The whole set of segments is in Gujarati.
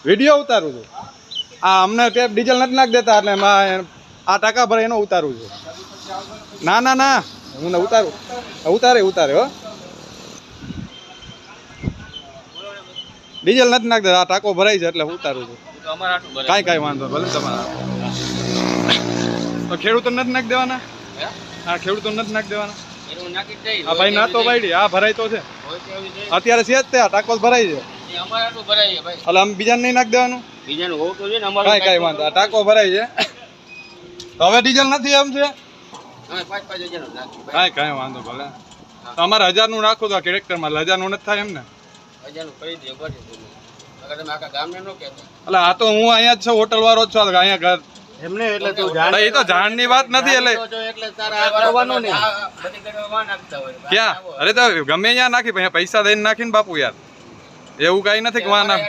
વિડીયો ઉતારું છું. આ અમને ટેપ ડીઝલ નથી નાખી દેતા એટલે આ ટાંકા ભરે એનો ઉતારું છું. ના ના ના હું ને ઉતારે હો. ડીઝલ નથી નાખી દેતા, આ ટાંકો ભરાય છે એટલે હું ઉતારું છું. કાંઈ વાંધો ભલે તમારા. તો ખેડૂતો નથી નાખી દેવાના? હા ખેડૂતો નથી નાખી દેવાના. હા ભાઈ ના તો ભાઈ આ ભરાય તો છે અત્યારે છે જ તે આ ટાંકો ભરાય છે એટલે આમ બીજાને નહીં નાખી દેવાનું. કાંઈ વાંધો આ ટાંકો ભરાય છે તો હવે ડીઝલ નથી એમ છે. કાંઈ વાંધો ભલે તમારે 1000 નું નાખો તો કેરેક્ટરમાં 1000 નું નથી થાય એમ ને. એટલે આ તો હું અહીંયા જ છું, હોટલ વાળો જ છું અહીંયા ઘર એમને એટલે તું એ તો જાણની વાત નથી એટલે ક્યાં અરે તો ગમે ત્યાં નાખી પૈસા દઈને નાખીને બાપુ યાર એવું કઈ નથી કે વાના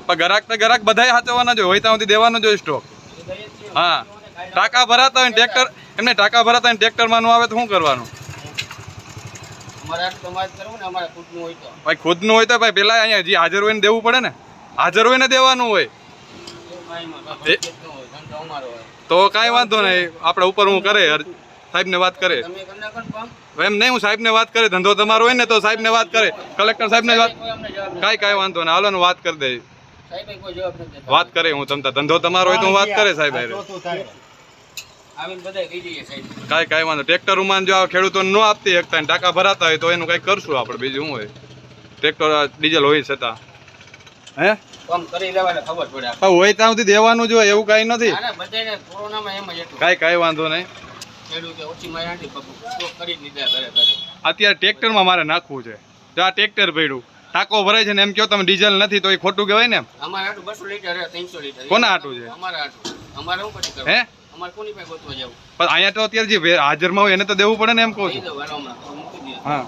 પણ ગરાક બધા સાચવવાના જ હોય ત્યાં સુધી દેવાનો જ હોય સ્ટોક. હા ટાંકા ભરાતા હોય ટ્રેક્ટર એમને ટાંકા ભરાતા હોય ટ્રેક્ટરમાં નું આવે તો શું કરવાનું? ભાઈ ખુદનું હોય તો ભાઈ પેલા અહીંયા જે હાજર હોય ને દેવું પડે ને. હાજર હોય ને દેવાનું હોય તો કાંઈ વાંધો નહીં. આપણે ઉપર હું કરે સાહેબને વાત કરે એમ નહીં હું સાહેબને વાત કરે ધંધો તમારો હોય ને તો સાહેબને વાત કરે કલેક્ટર સાહેબને વાત કાંઈ વાંધો નહીં હાલો ને વાત કરી દે વાત કરે હું તમતા ધંધો તમારો હોય તો હું વાત કરે સાહેબ કાંઈ વાંધો. ટ્રેક્ટર ઉમાન જો ખેડૂતોને ન આપતી એકતા ટાંકા ભરાતા હોય તો એનું કંઈક કરશું આપણે બીજું શું હોય. ટ્રેક્ટર ડીઝલ હોય છતાં હે હોય ત્યાં સુધી દેવાનું જ હોય એવું કઈ નથી. કાંઈ વાંધો નહીં. અત્યારે ટ્રેક્ટરમાં મારે નાખવું છે જો આ ટ્રેક્ટર પડ્યું ટાંકો ભરાય છે ને એમ કહો તમે ડીઝલ નથી તો એ ખોટું કહેવાય ને. કોના હાટું છે હે પણ અહીંયા તો અત્યારે જે હાજરમાં હોય એને તો દેવું પડે ને એમ કહું છું. હા